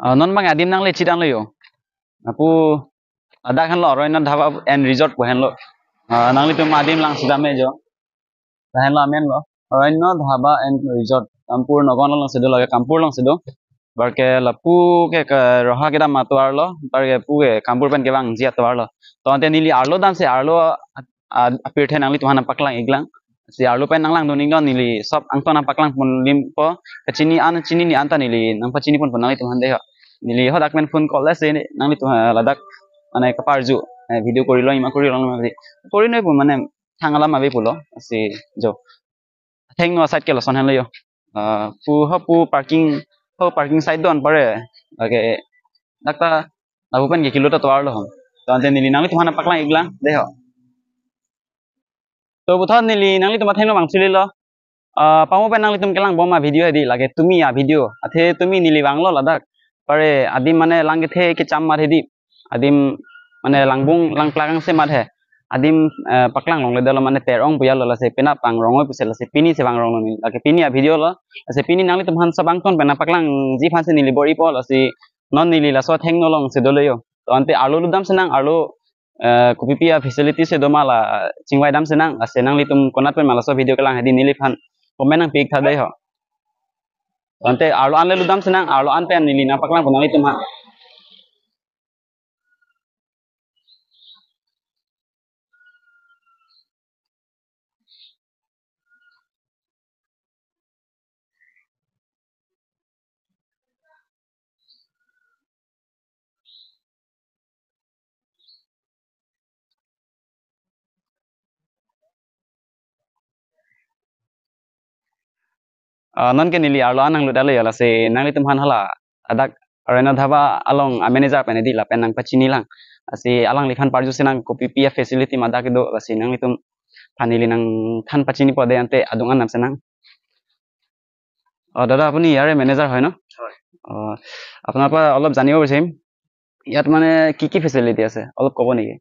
non bang adim nang le chidang le yo apu ada kan lo roina dhaba and resort ko hen lo nang le tum adim lang sidame jo tahen lo amen lo roina dhaba and resort kampur nogon lang sedo lage kampur lang sedo barke lapu ke roha keda matwar lo barke pu ke kampur pen ke bang jia twar lo to ante nili arlo dan se arlo apirthe nang le tuhan paklang iglang si arlo pen nang lang doning lo nili sop angton paklang pun limpo chini ni anta nili nang pa chini pun nang le tuhan de nili hodak men phone call ase nang le tuhan ladak ane kaparju video kori lo ima kori lo kori noi pun mane thangala mabe pulo si jo theng no side ke lo son han le yo pu parking side don pare oke dakta aku pen ke kilo to ar lo to ante nili nang tuhan paklang iglang de ho to buthon nili nang tuma theng no bang chili lo pamu pen nang tum kelang boma video di lage tumi ya video athe tumi nili bang lo ladak pare adim mane lang the ke cham mar hedi adim mane langbung lang plakang se mar he adim paklang long le dalo mane terong puya lo la se pena pang rongoi pusel se pini se bang rong ni lage pini ya video lo se pini nang tum han sabang ton pena paklang ji phan se nili bori pol asi non nili la so theng no long se dolo yo to ante alu dam senang alu kopi pia facility se domala chingwai dam senang ase nang li tum konat pen mala so video kelang hedi nili phan komen nang pik thadai ho ante alu an le ludam senang alu an pen nili na paklang punang li tum ha non ke nili arlo anang lu dalo yala se nang li tum han hala adak arena dhaba along manager pen di la pen nang pachini lang asi alang likhan parju senang kopi pia facility ma dak do asi nang li tum phanili nang khan pachini pode ante adungan nam senang দাদা আপুনি ইয়াৰে manager হয় ন হয় আপোনাৰ পৰা অলপ জানিব বিচাৰিম ইয়াত মানে কি ফেচিলিটি আছে অলপ ক'ব নেকি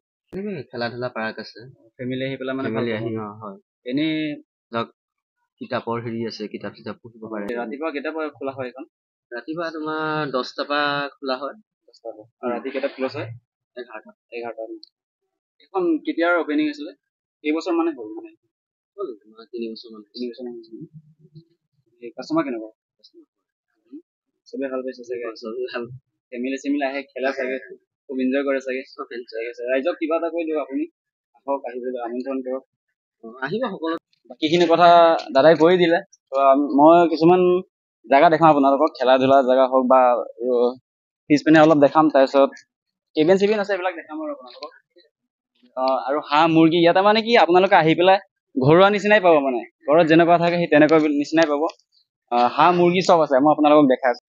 খেলা ধূলা পাৰ্ক আছে ফেমিলি আহি পেলাই মানে ফেমিলি আহি হয় এনেই ধৰক কিতাপৰ হেৰি আছে কিতাপ পঢ়িব পাৰে ৰাতিপুৱা কেইটাৰ পৰা খোলা হয় এখন ৰাতিপুৱা তোমাৰ 10টাৰ পৰা খোলা হয় 10টা পৰা ৰাতি কেইটাত ক্লজ হয় 11টা এখন কেতিয়াৰ অপেনিং হৈছিলে কেইবছৰ মানে হ'ল মানে হ'ল তোমাৰ 3 বছৰ মান কাষ্টমাৰ কেনেকুৱা চবে ভাল পাইছে চাগে চবে ভাল ফেমিলি চেমিলি আহে খেলা চাগে খুব এনজয় কৰে চাগে ৰাইজক কিবা এটা কৈ দিয়ক আপুনি আহক আহিবলৈ আমন্ত্ৰণ কৰক আহিব সকলো বাকীখিনি কথা দাদাই কৈ দিলে মই কিছুমান জেগা দেখাম আপোনালোকক খেলা ধূলা জেগা হওক বা পিছপিনে অলপ দেখাম তাৰপিছত কেবিন চেবিন আছে এইবিলাক দেখাম আৰু আপোনালোকক আৰু হাঁহ মুৰ্গী ইয়াতে মানে কি আপোনালোকে আহি পেলাই ঘৰুৱা নিচিনাই পাব মানে ঘৰত যেনেকুৱা থাকে সেই তেনেকুৱা নিচিনাই পাব হাঁহ মুৰ্গী চব আছে মই আপোনালোকক দেখাই আছো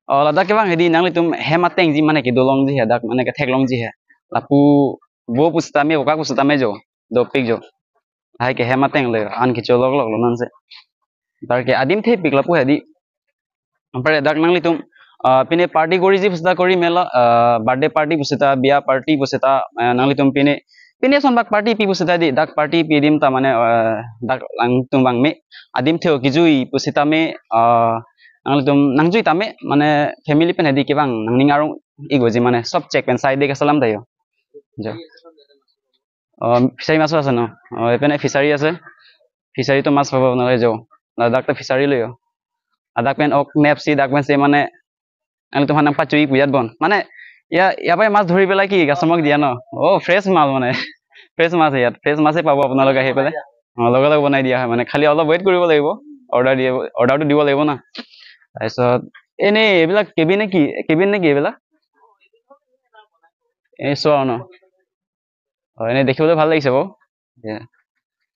ladak kebang hedi nang litum hemateng ji mana ke dolong ji hadak mana ke theklong ji he lapu bo pustame oka pustame jo dopik jo hai ke hemateng le an ke cholok lok lo nan se tar ke adim the pik lapu hedi ampare dak nang litum pine party kori ji pusta kori mela birthday party pusita bia party pusita nang litum pine son bak party pi pusita di dak party pi dim ta mane dak lang tum bang me adim theo kijui pusita me ang litum nangjui tame মানে family PAN হেদি কিবাং নাংনিং Aarong ইগোজি মানে সব check PAN side দেখে সালাম তাইও ফিচারি মাছও আছে ন এপেনে ফিচারি আছে ফিচারি তো মাছ পাবো নয় যাও দাকটা ফিচারি লইও আদাক পেন ওক নেপসি দাক পেন সে মানে আমি তোমার নাম পাচুই বুঝাত বন মানে ইয়াৰ পৰাই মাছ ধৰি পেলাই কি কাষ্টমাৰক দিয়া ন ফ্ৰেছ মাছ মানে ফ্ৰেছ মাছ ইয়াত ফ্ৰেছ মাছে পাব আপোনালোকে আহি পেলাই লগে লগে বনাই দিয়া হয় মানে খালি অলপ ৱেইট কৰিব লাগিব অৰ্ডাৰটো দিব লাগিব না তাৰপিছত এনেই এইবিলাক কেবিন নে কি এইবিলাক এই চোৱা ন এনেই দেখিবলৈ ভাল লাগিছে বাৰু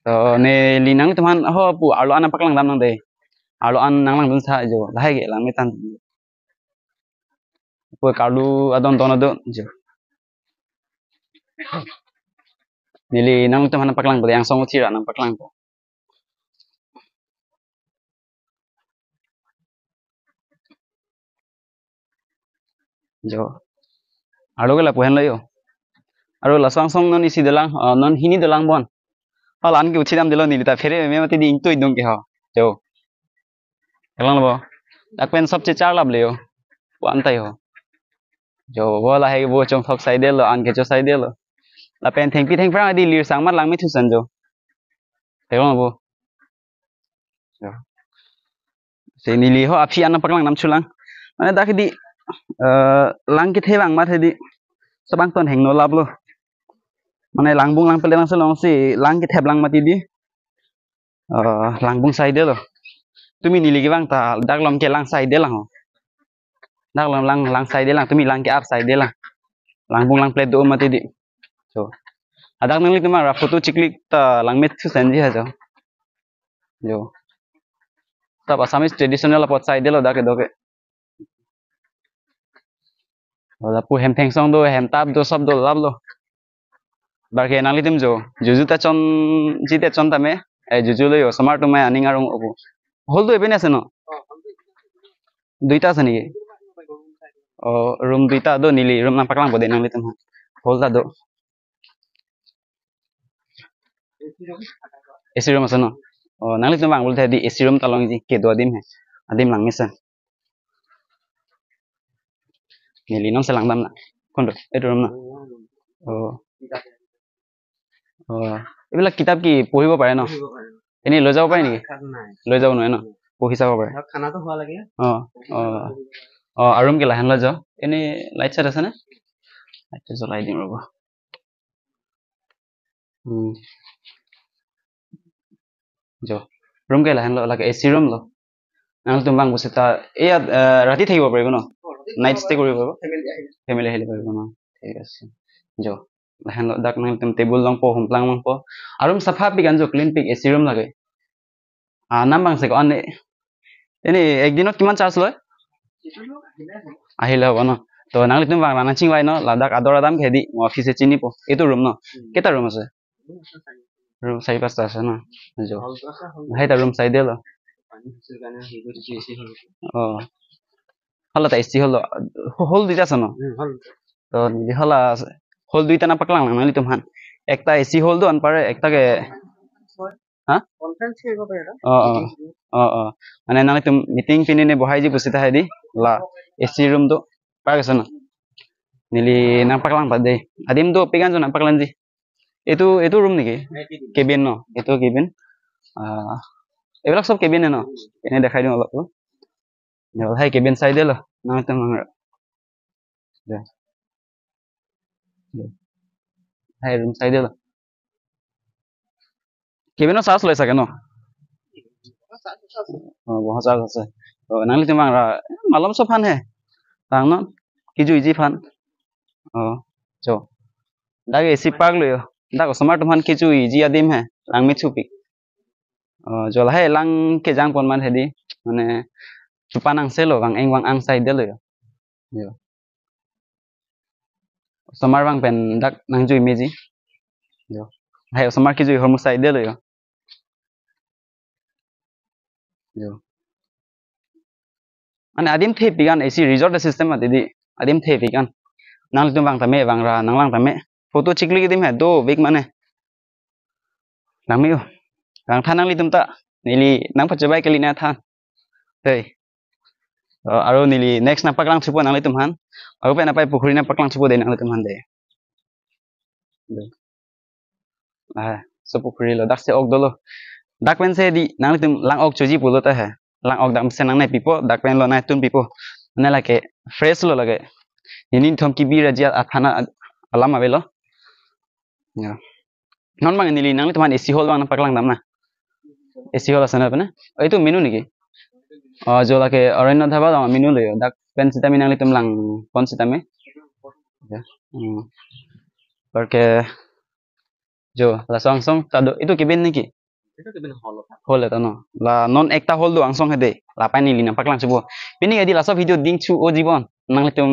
তো নে linang teman ho pu arlo an paklang dam nang dei arlo an nang lang dun sa jo lahai ge lang metan pu kalu adon ton adon jo nili nang teman paklang bo yang song thira nang paklang bo jo arlo ge la puhen layo aro lasang song non isi delang non hini delang bon hal an ke uchidam delo nili ta fere me mati ding to idong ke ha jo elang lo dak pen sabche char lab leo wan tai ho jo bo la hai bo chong thok sai de lo an ke cho sai de lo la pen theng phang di lir sang mat lang mi thu san jo te lo bo jo se ni li ho aphi an paklang nam chulang ane dak di lang ki thebang ma thedi sabang ton heng no lab lo mane langbung lang pele lang selong si lang ki theb lang mati di langbung sai de lo tumi ni li ki bang ta dak lom ke lang sai de lang ho dak lom lang sai de lang tumi lang ke ap sai de lang langbung lang plate do mati di so adak nang li kema ra photo chiklik ta lang met thu san ji ha jo tab assamese traditional pot sai de lo dak do ke wala pu hem theng song do hem tap do sab do lab lo bar ke nang li tim jo juju ta chon ji te chon ta me ai juju lo yo samar to mai aning arong obu hol do ebene ase no duita ase ni room duita do nili room na paklang bode nang li tim hol da do AC room ase no nang li tim bang bol the di AC room talong ji ke do adim he adim lang misa nili non selang dam na kondo eto room na এইবিলাক কিতাপ কি পঢ়িব পাৰে ন এনে লৈ যাব পাৰে নেকি লৈ যাব নোৱাৰে ন পঢ়ি চাব পাৰে খানাটো হোৱা লাগে আৰু কি লাহেন লৈ যাওঁ এনে লাইট চাইট আছে নে লাইট জ্বলাই দিম ৰ'ব ৰুম কে লাহেন লাগে এচি ৰুম ল নহ'লে তুমি বাং বসে তা ইয়াত ৰাতি থাকিব পাৰিব ন নাইট ষ্টে কৰিব পাৰিব ফেমিলি আহিলে পাৰিব ন ঠিক আছে যো lahan lo dak nang tem table long po humplang mang po arum safa pi ganjo clean pick AC room lage nam bang se ko ane ene ek dinot kiman charge loy ahile hobo no to nang tum bang nang chingwai no ladak ador adam khedi office chini po eto room no keta room ase room sai pasta ase no jo hai ta room sai de lo hala ta AC hol dita sa no to ni hala hol duita na paklang lang nali tumhan ekta AC hol do an pare ekta ke ha conference ke go pare mane nali tum meeting pine ne bohai ji busita hai di la AC room do paga sana nili nang paklang pade adim do pigan jona paklan ji etu room niki cabin no etu cabin ebilak sob cabin no ene dekhai diu olop to hai cabin sai de lo nang tum hai room sai de lo cabin no charge loi sake no बहुत charge আছে nang li mang ra malom so phan he tang no kiju iji phan jo dag AC pak lo dag smart phan kiju iji adim he lang mi chupi jo la he lang ke jang pon man he di mane chupanang se lo wang eng wang ang sai de lo yo samar bang pen dak nang ju imeji yo hai samar kiju hormu sai de lo yo ane adim the pigan AC resort system adi adim the pigan nang tum bang tame bang ra nang lang tame photo chikli dim he do big mane nang mi bang thanang li tum ta nili nang pachabai kali na than tei aro nili next na paklang chupo nang li tum han aro pe na pai pukhuri na paklang chupo de nang li tum han de so pukhuri lo dak se ok dolo dak pen se di nang li tum lang ok choji pulo ta he lang ok dam se nang nai pipo dak pen lo nai tun pipo ne la ke fresh lo lage inin thom ki bi rajia athana alam avelo non bang nili nang li tum han AC hol bang na paklang dam na AC hol asana pena itu menu niki jo la ke oranyo dhaba dam menu le dak pen sita minang li tum lang pon sita me porque jo la song song tado itu kibin niki itu kibin hol eta no la non ekta hol do angsong hede la pani lina paklang chubo pini adi la so video ding chu o jibon nang li tum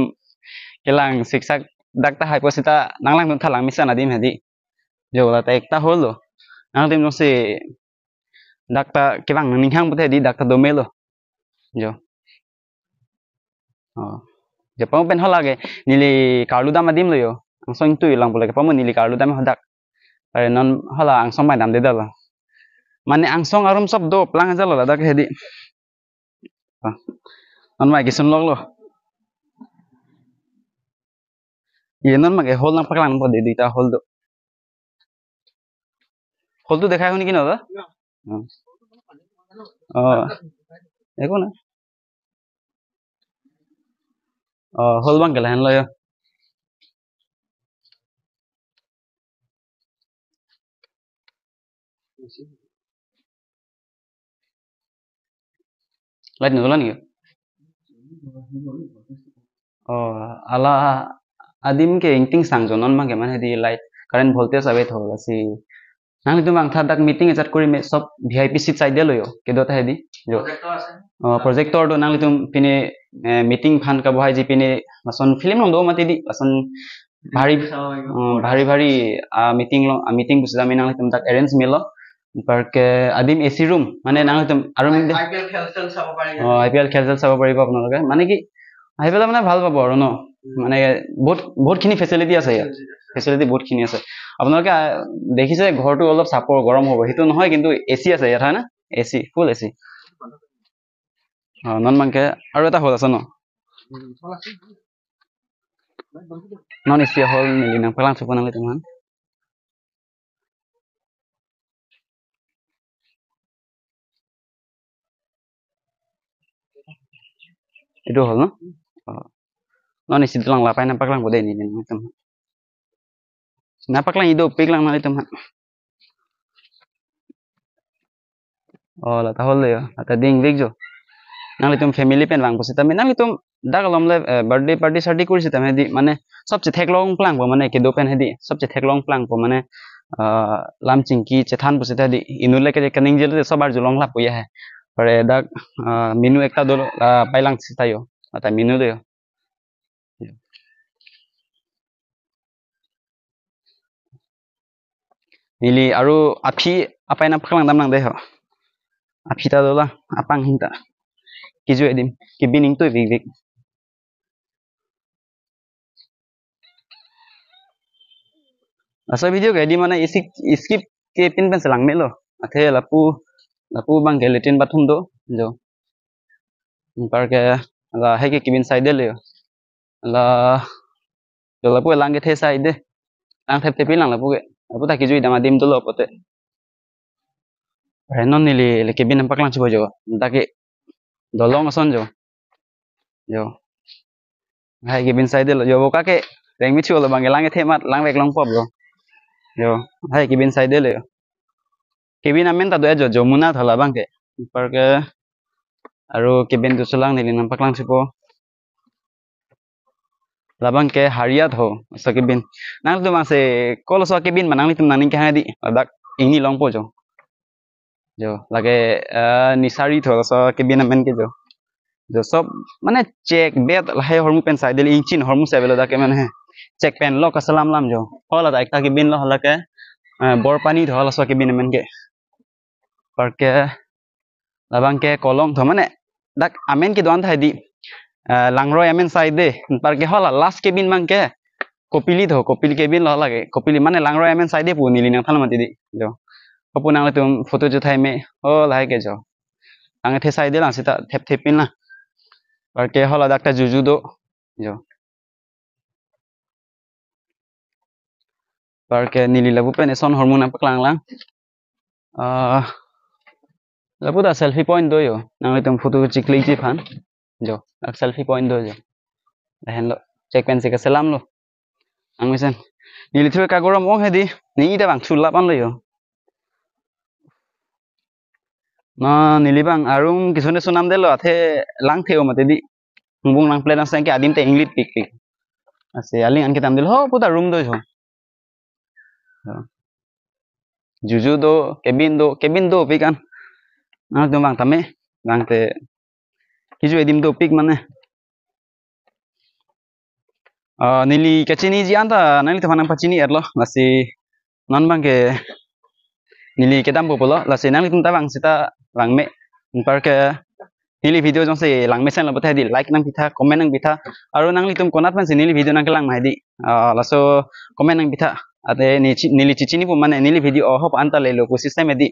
kelang siksak dakta hyposita nanglang tum thalang misan adim hedi jo la ta ekta hol do nang tum no se dakta kebang ninghang puthe di dakta domelo jo Jepang pen hola ke nili karlu dam adim lo yo angsong tu ilang boleh ke pamu nili karlu dam hodak pare non hola angsong mai dam de dalo mane angsong arum sob do plang jalo la dak hedi non mai kisun log lo Yenon mag hol nang paklang po de dita hol do. Hol tu dekhai honi kino da? Eko na. Hol bang kala han lo yo. Light nulan yo. Ala adim ke ingting sang jonon mang ke man hedi light current voltage abe thola si nang tu mang thadak meeting chat kori me sob VIP seat side lo yo ke dota hedi jo projector do nang tu pine meeting phan ka bohai ji pine lason film long do mati di lason bhari meeting busda me nang tum tak arrange melo par ke adim AC room mane nang tum aru IPL khel sab paribo apnaloke mane ki আহি পেলাই মানে ভাল পাব আৰু ন মানে বহুত খিনি facility আছে ইয়াত ফেচিলিটি বহুত খিনি আছে আপোনালোকে দেখিছে ঘৰটো অলপ চাপৰ গৰম হ'ব হেতু নহয় কিন্তু এসি আছে ইয়াত হয় না এসি ফুল এসি নন মানকে আৰু এটা হল আছে ন নন এসি হল নিলি না পেলাং চুপ নালে তেমান itu hol no non isi tulang lapai nampak lang bodai ni teman nampak lang hidup pik lang nali teman lah tahol le ya ata ding big jo nang litum family pen bang posita me nang litum dak lom le birthday party sardi kurisi tam hedi mane sobche theklong plang po mane ke dopen hedi sobche theklong plang po mane lam chingki chethan posita hedi inule ke kaning jel sobar julong la puya hai pare dak menu ekta dolo pailang sitayo ata menu de nili aru api apa yang paklang dam nang deh api ta dola apang hinta kiju edim kibining tu vivik asa video ke di mana skip ke pin pen selang melo athe lapu bang ke letin bathroom do jo par ke la hai ke kibin side le la jo lapu lang ke the side lang thep tepin lang lapu ke lapu ta kiju idam adim to lo pote renon nili le kibin nampak lang chubo jo dake dolong ason jo hai kibin side lo jo boka ke reng mi chu lo bang lang ke the mat lang vek long pop jo hai kibin side le kibin amen ta do jo jomuna thala bang ke par ke aru kibin du sulang nili nampak lang chubo labang ke hariat ho so kibin nang tu mase kol so kibin manang litum naning ke hadi dak ini long po jo lage nisari tho so kibin amen ke jo sob mane check bet lai hormu pen side le inchin hormu sebelo da ke mane check pen lo ka salam lam jo hola da ekta kibin lo hola ke bor pani thola so kibin amen ke par ke labang ke kolong tho mane dak amen ke don thai di langroi amen side de par ke hola last kibin mang ke kopili tho kopili kibin lo lage kopili mane langroi amen side de pu nili nang thala mati di jo apu nang le tum photo ju thai me hola hai ke jo ang the side de lang sita thep thepin la par ke hola dakta juju do jo par ke nili labu pen son hormone nampak lang lang labu da selfie point do yo nang le tum photo chikli chi phan jo ak selfie point do jo hen lo check pen se ka salam lo ang misen nili thwe ka gorom ong hedi ni da bang chula pan lo yo na nili bang arum kisone sunam de lo athe lang theo mate di bung lang plan sang ke adim te inglit pik ase aling an ke tam dil ho puta room do jo juju do cabin do pik an na do bang tame bang te kiju edim do pik mane nili kachini ji anta nali te manang pachini erlo lasi non bang ke nili kedam popolo lasi nali tum ta bang sita bang me par ke nili video jong se lang me sen lo botha di like nang pitha comment nang pitha aru nang litum konat man se nili video nang kelang mai di laso comment nang pitha ate nili chichini pu mane nili video hop anta le lo ku system edi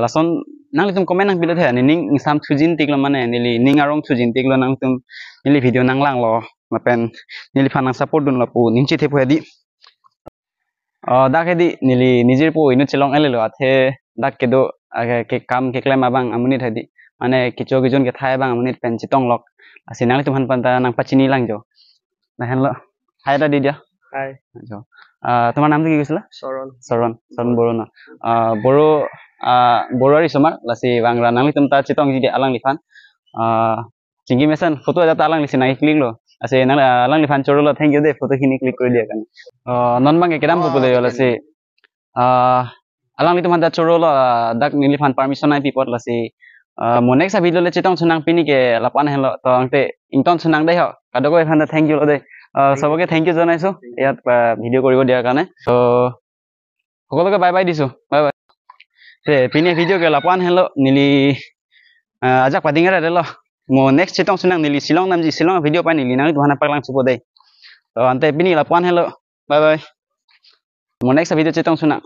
lason nang litum comment nang bilo the ning sam thujin tiklo mane nili ning arong thujin tiklo nang tum nili video nang lang lo lapen nili phanang support dun lapu ningchi the phedi dak hedi nili nijir po inu chilong elelo athe dak kedo ke kam ke klem abang amuni thadi mane kicho gijon ke thai bang amuni pen chitong lok asinang tuhan panta nang pachini langjo na henlo hai da di dia high jo তোমার নাম কি কইছিলা শরণ Saron Boro na Boro Boro ari somar lasi bangla nang litum ta chitong ji alang lifan chingi mesan foto ada ta alang lisina klik lo ase nang alang lifan choro lo thank you de foto khini click kori dia kan non bang kedam popule lasi alang litum ta choro lo dak nilifan permission ai pipot lasi mo next video le chitong sunang pini ke lapan helo to angte ington sunang dai ho kadoko ekhan thank you lo de সবকে thank U জনাইছো ইয়াত video' কৰিব দিয়াৰ কাৰণে তো সকলোকে bye bye দিছো bye bye তে পিনে ভিডিঅ' কে লাপান হেলো নিলি আজা পাদিঙা ৰে ল মো নেক্সট চিটং সুনাং নিলি শিলং নাম জি শিলং ভিডিঅ' পাই নিলি নাং ধনা পাকলাং সুপ দে তো আন্তে পিনি লাপান হেলো বাই বাই মো নেক্সট ভিডিঅ' চিটং সুনাং